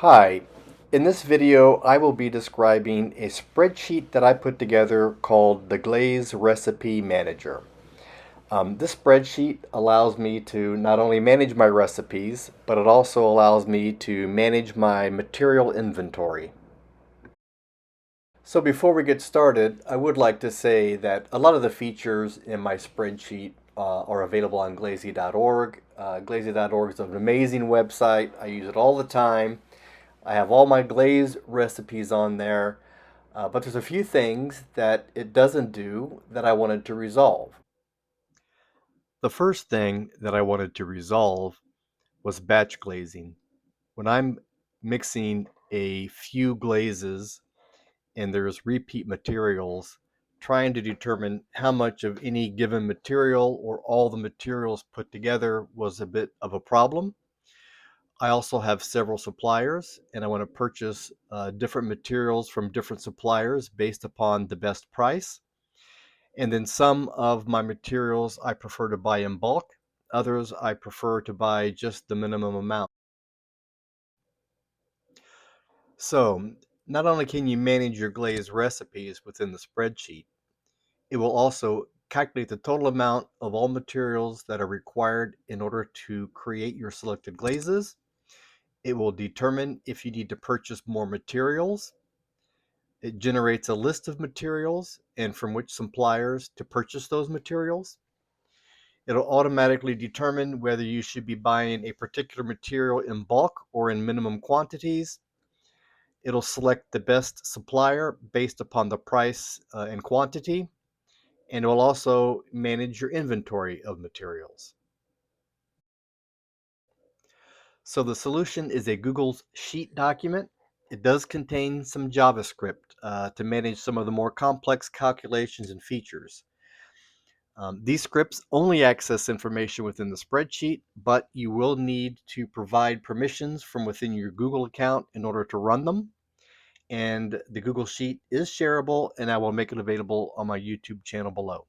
Hi, in this video I will be describing a spreadsheet that I put together called the Glaze Recipe Manager. This spreadsheet allows me to not only manage my recipes, but it also allows me to manage my material inventory. So before we get started, I would like to say that a lot of the features in my spreadsheet are available on glazy.org. Glazy.org is an amazing website. I use it all the time. I have all my glaze recipes on there, but there's a few things that it doesn't do that I wanted to resolve. The first thing that I wanted to resolve was batch glazing. When I'm mixing a few glazes and there's repeat materials, trying to determine how much of any given material or all the materials put together was a bit of a problem. I also have several suppliers, and I want to purchase different materials from different suppliers based upon the best price. And then some of my materials I prefer to buy in bulk. Others I prefer to buy just the minimum amount. So not only can you manage your glaze recipes within the spreadsheet, it will also calculate the total amount of all materials that are required in order to create your selected glazes. It will determine if you need to purchase more materials. It generates a list of materials and from which suppliers to purchase those materials. It'll automatically determine whether you should be buying a particular material in bulk or in minimum quantities. It'll select the best supplier based upon the price and quantity, and it will also manage your inventory of materials. So the solution is a Google Sheet document. It does contain some JavaScript to manage some of the more complex calculations and features. These scripts only access information within the spreadsheet, but you will need to provide permissions from within your Google account in order to run them. And the Google Sheet is shareable, and I will make it available on my YouTube channel below.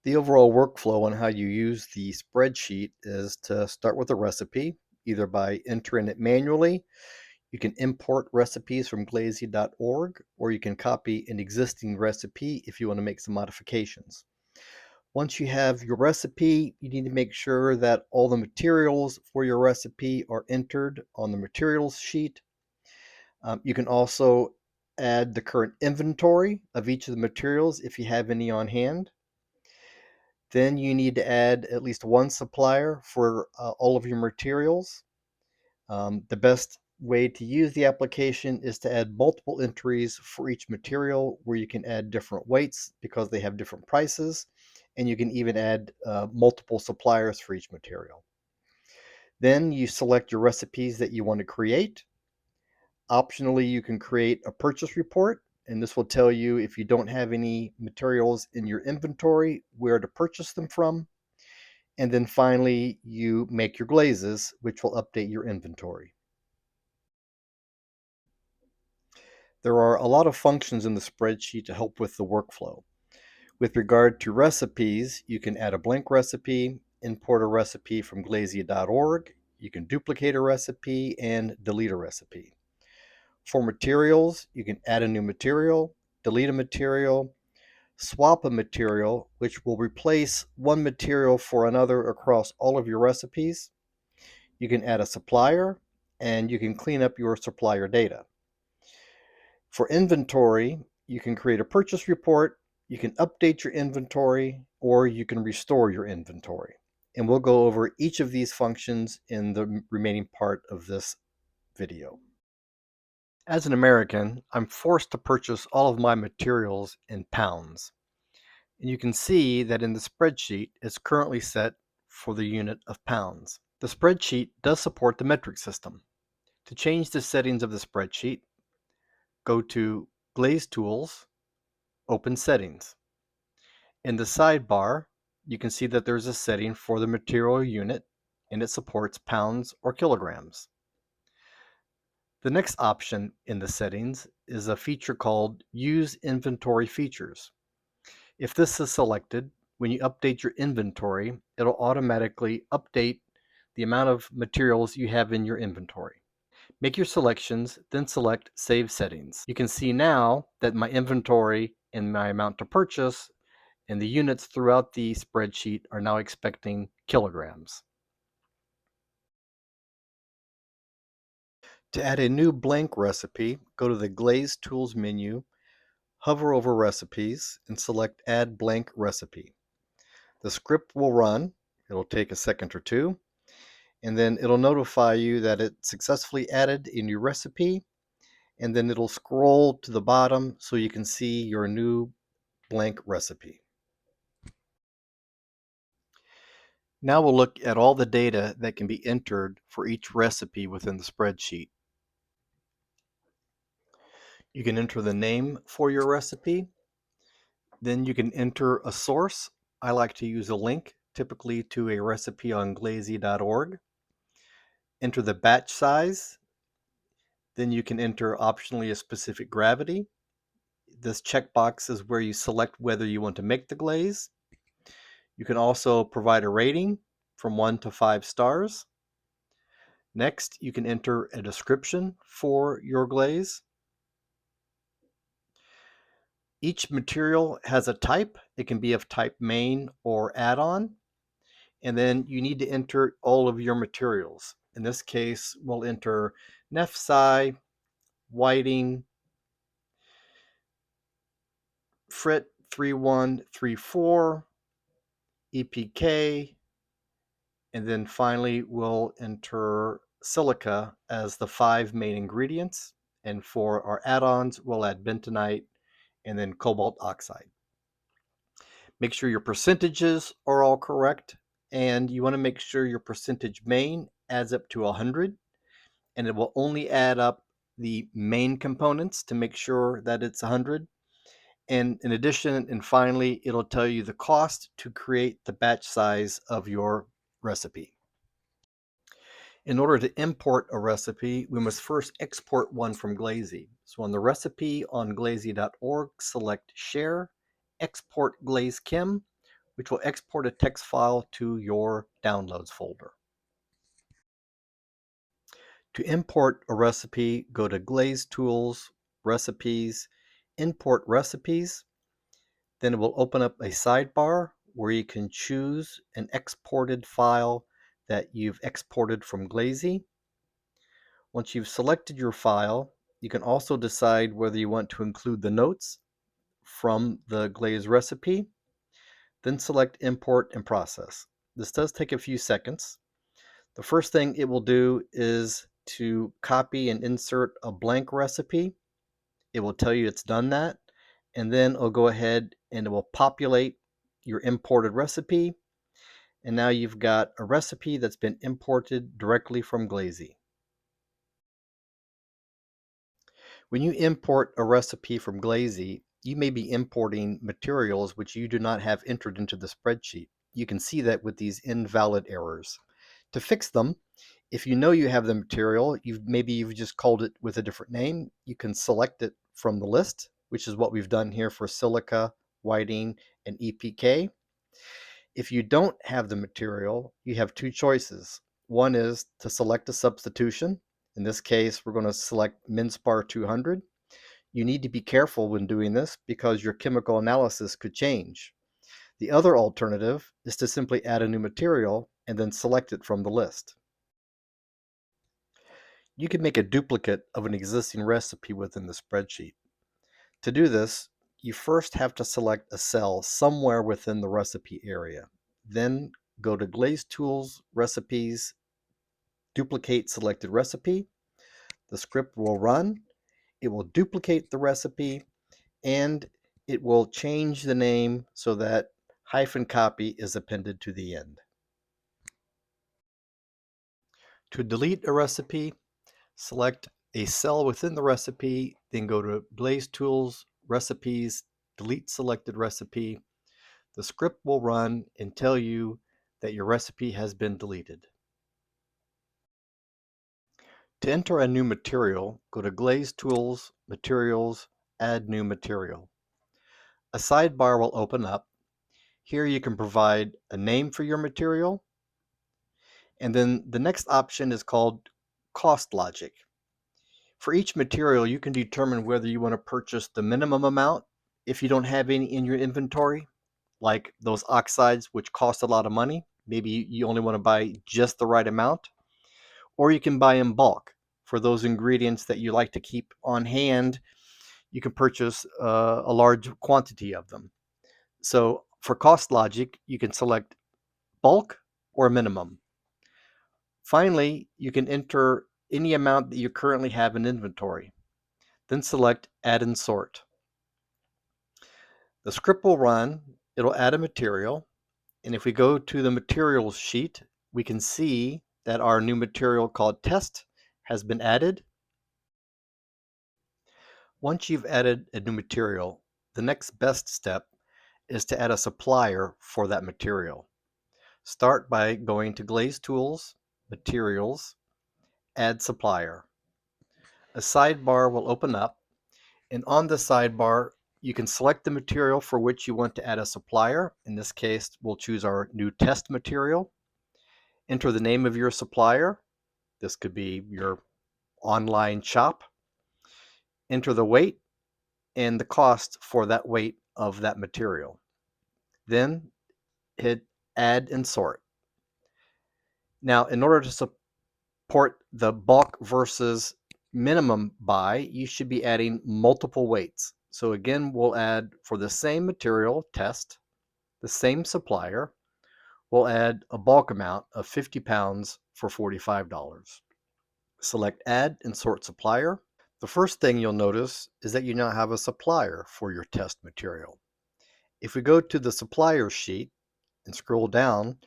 The overall workflow on how you use the spreadsheet is to start with a recipe, either by entering it manually. You can import recipes from glazy.org, or you can copy an existing recipe if you want to make some modifications. Once you have your recipe, you need to make sure that all the materials for your recipe are entered on the materials sheet. You can also add the current inventory of each of the materials if you have any on hand. Then you need to add at least one supplier for all of your materials. The best way to use the application is to add multiple entries for each material where you can add different weights because they have different prices, and you can even add multiple suppliers for each material. Then you select your recipes that you want to create. Optionally, you can create a purchase report, and this will tell you if you don't have any materials in your inventory, where to purchase them from. And then finally, you make your glazes, which will update your inventory. There are a lot of functions in the spreadsheet to help with the workflow. With regard to recipes, you can add a blank recipe, import a recipe from glazy.org, you can duplicate a recipe, and delete a recipe. For materials, you can add a new material, delete a material, swap a material, which will replace one material for another across all of your recipes. You can add a supplier, and you can clean up your supplier data. For inventory, you can create a purchase report, you can update your inventory, or you can restore your inventory. And we'll go over each of these functions in the remaining part of this video. As an American, I'm forced to purchase all of my materials in pounds. And you can see that in the spreadsheet, it's currently set for the unit of pounds. The spreadsheet does support the metric system. To change the settings of the spreadsheet, go to Glaze Tools, open Settings. In the sidebar, you can see that there's a setting for the material unit, and it supports pounds or kilograms. The next option in the settings is a feature called Use Inventory Features. If this is selected, when you update your inventory, it'll automatically update the amount of materials you have in your inventory. Make your selections, then select Save Settings. You can see now that my inventory and my amount to purchase and the units throughout the spreadsheet are now expecting kilograms. To add a new blank recipe, go to the Glaze Tools menu, hover over Recipes, and select Add Blank Recipe. The script will run. It'll take a second or two, and then it'll notify you that it successfully added a new recipe, and then it'll scroll to the bottom so you can see your new blank recipe. Now we'll look at all the data that can be entered for each recipe within the spreadsheet. You can enter the name for your recipe. Then you can enter a source. I like to use a link, typically to a recipe on glazy.org. Enter the batch size. Then you can enter optionally a specific gravity. This checkbox is where you select whether you want to make the glaze. You can also provide a rating from 1 to 5 stars. Next, you can enter a description for your glaze. Each material has a type. It can be of type main or add-on. And then you need to enter all of your materials. In this case, we'll enter nephsi, whiting, frit 3134, EPK, and then finally we'll enter silica as the 5 main ingredients. And for our add-ons, we'll add bentonite and then cobalt oxide. Make sure your percentages are all correct, and you want to make sure your percentage main adds up to 100, and it will only add up the main components to make sure that it's 100. And in addition, and finally, it'll tell you the cost to create the batch size of your recipe. In order to import a recipe, we must first export one from Glazy. So on the recipe on glazy.org, select Share, Export Glaze Chem, which will export a text file to your Downloads folder. To import a recipe, go to Glaze Tools, Recipes, Import Recipes. Then it will open up a sidebar where you can choose an exported file that you've exported from Glazy. Once you've selected your file, you can also decide whether you want to include the notes from the glaze recipe. Then select Import and Process. This does take a few seconds. The first thing it will do is to copy and insert a blank recipe. It will tell you it's done that, and then it'll go ahead and it will populate your imported recipe. And now you've got a recipe that's been imported directly from Glazy. When you import a recipe from Glazy, you may be importing materials which you do not have entered into the spreadsheet. You can see that with these invalid errors. To fix them, if you know you have the material, maybe you've just called it with a different name, you can select it from the list, which is what we've done here for silica, whiting, and EPK. If you don't have the material, you have two choices. One is to select a substitution. In this case, we're going to select Minspar 200. You need to be careful when doing this because your chemical analysis could change. The other alternative is to simply add a new material and then select it from the list. you can make a duplicate of an existing recipe within the spreadsheet. To do this, you first have to select a cell somewhere within the recipe area. Then go to Glaze Tools, Recipes, Duplicate Selected Recipe. The script will run, it will duplicate the recipe, and it will change the name so that -copy is appended to the end. To delete a recipe, select a cell within the recipe, then go to Glaze Tools, Recipes, Delete Selected Recipe. The script will run and tell you that your recipe has been deleted. To enter a new material, go to Glaze Tools, Materials, Add New Material. A sidebar will open up. Here you can provide a name for your material, and then the next option is called Cost Logic. For each material, you can determine whether you want to purchase the minimum amount if you don't have any in your inventory, like those oxides which cost a lot of money. Maybe you only want to buy just the right amount, or you can buy in bulk. For those ingredients that you like to keep on hand, you can purchase a large quantity of them. So for cost logic, you can select bulk or minimum. Finally, you can enter any amount that you currently have in inventory. Then select Add and Sort. The script will run, it'll add a material, and if we go to the materials sheet, we can see that our new material called Test has been added. Once you've added a new material, the next best step is to add a supplier for that material. Start by going to Glaze Tools, Materials, Add Supplier. A sidebar will open up, and on the sidebar, you can select the material for which you want to add a supplier. In this case, we'll choose our new test material. Enter the name of your supplier. This could be your online shop. Enter the weight and the cost for that weight of that material. Then hit Add and Sort. Now, in order to support the bulk versus minimum buy, you should be adding multiple weights. So again, we'll add for the same material, test, the same supplier, we'll add a bulk amount of 50 pounds for $45. Select Add and Sort Supplier. The first thing you'll notice is that you now have a supplier for your test material. If we go to the supplier sheet and scroll down,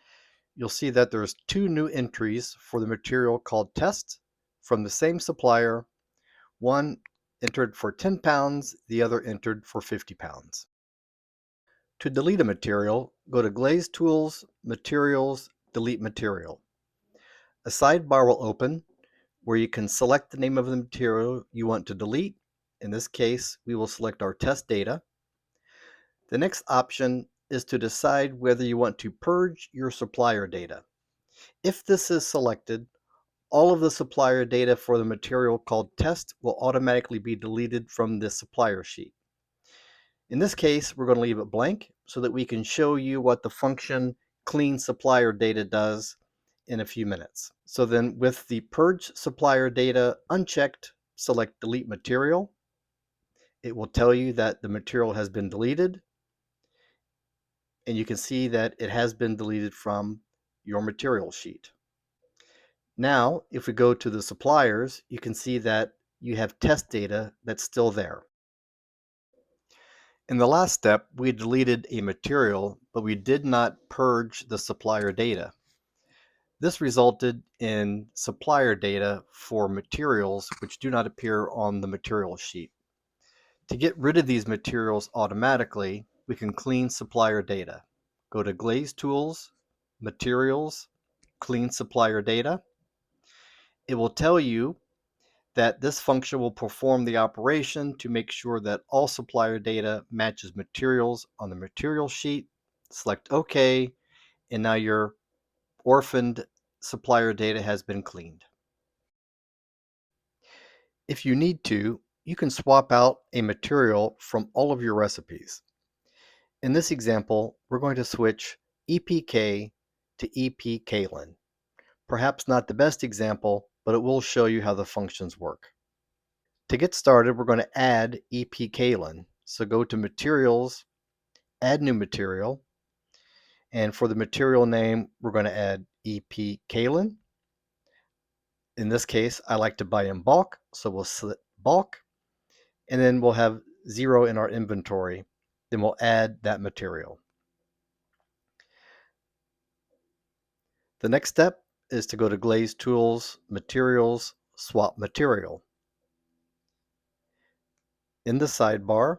you'll see that there's two new entries for the material called test from the same supplier, one entered for 10 pounds, the other entered for 50 pounds. To delete a material, go to Glaze Tools, Materials, Delete Material. A sidebar will open where you can select the name of the material you want to delete. In this case, we will select our test data. The next option is to decide whether you want to purge your supplier data. If this is selected, all of the supplier data for the material called test will automatically be deleted from the supplier sheet. In this case, we're going to leave it blank so that we can show you what the function clean supplier data does in a few minutes. So then with the purge supplier data unchecked, select delete material. It will tell you that the material has been deleted, and you can see that it has been deleted from your material sheet. Now, if we go to the suppliers, you can see that you have test data that's still there. In the last step, we deleted a material, but we did not purge the supplier data. This resulted in supplier data for materials which do not appear on the material sheet. To get rid of these materials automatically, we can clean supplier data. Go to Glaze Tools, Materials, Clean Supplier Data. It will tell you that this function will perform the operation to make sure that all supplier data matches materials on the material sheet. Select OK, and now your orphaned supplier data has been cleaned. If you need to, you can swap out a material from all of your recipes. In this example, we're going to switch EPK to EPKLin. Perhaps not the best example, but it will show you how the functions work. To get started, we're going to add epkalen. So go to Materials, Add New Material, and for the material name, we're going to add epkalen. In this case, I like to buy in bulk, so we'll select bulk, and then we'll have 0 in our inventory. Then we'll add that material. The next step is to go to Glaze Tools, Materials, Swap Material. In the sidebar,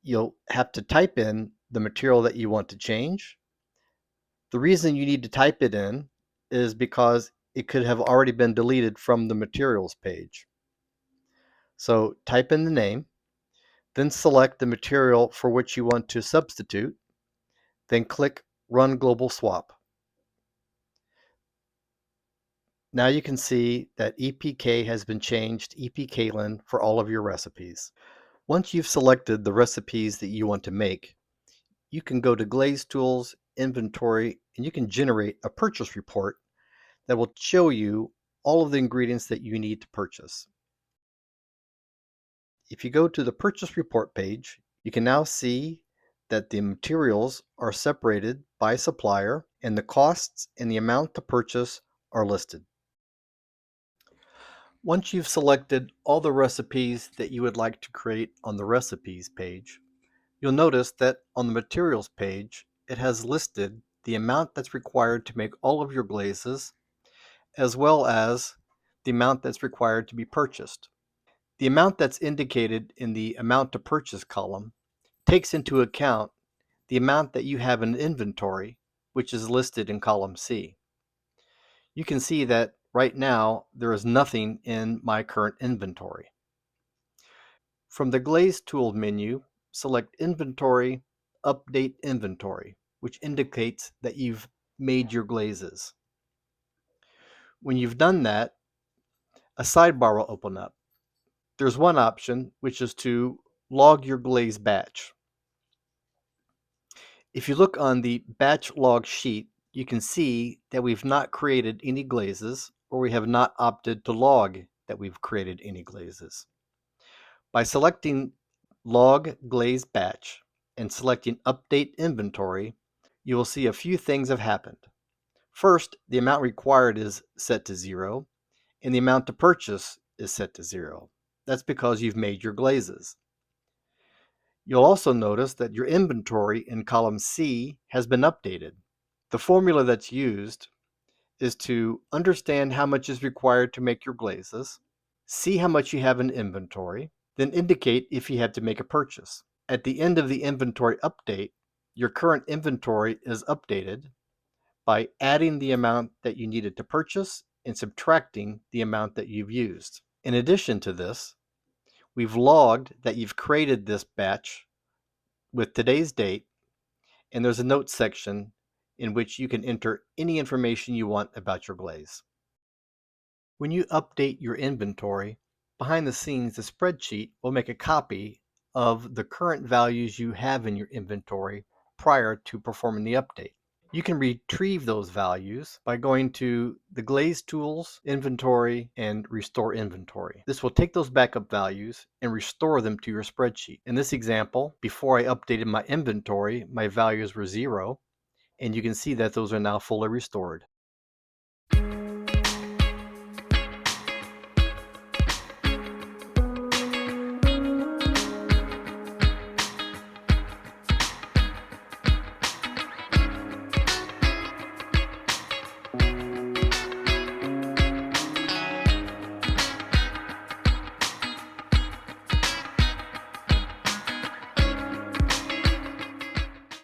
you'll have to type in the material that you want to change. The reason you need to type it in is because it could have already been deleted from the materials page. So type in the name, then select the material for which you want to substitute, then click Run Global Swap. Now you can see that EPK has been changed to epkalen for all of your recipes. Once you've selected the recipes that you want to make, you can go to Glaze Tools, Inventory, and you can generate a purchase report that will show you all of the ingredients that you need to purchase. If you go to the purchase report page, you can now see that the materials are separated by supplier and the costs and the amount to purchase are listed. Once you've selected all the recipes that you would like to create on the recipes page, you'll notice that on the materials page, it has listed the amount that's required to make all of your glazes, as well as the amount that's required to be purchased. The amount that's indicated in the amount to purchase column takes into account the amount that you have in inventory, which is listed in column C. You can see that right now there is nothing in my current inventory. From the Glaze tool menu, select Inventory, Update Inventory, which indicates that you've made your glazes. When you've done that, a sidebar will open up. There's one option, which is to log your glaze batch. If you look on the batch log sheet, you can see that we've not created any glazes, or we have not opted to log that we've created any glazes. By selecting Log Glaze Batch and selecting Update Inventory, you will see a few things have happened. First, the amount required is set to 0, and the amount to purchase is set to 0. That's because you've made your glazes. You'll also notice that your inventory in column C has been updated. The formula that's used is to understand how much is required to make your glazes, see how much you have in inventory, then indicate if you have to make a purchase. At the end of the inventory update, your current inventory is updated by adding the amount that you needed to purchase and subtracting the amount that you've used. In addition to this, we've logged that you've created this batch with today's date, and there's a notes section in which you can enter any information you want about your glaze. When you update your inventory, behind the scenes, the spreadsheet will make a copy of the current values you have in your inventory prior to performing the update. You can retrieve those values by going to the Glaze Tools, Inventory, and Restore Inventory. This will take those backup values and restore them to your spreadsheet. In this example, before I updated my inventory, my values were 0, and you can see that those are now fully restored.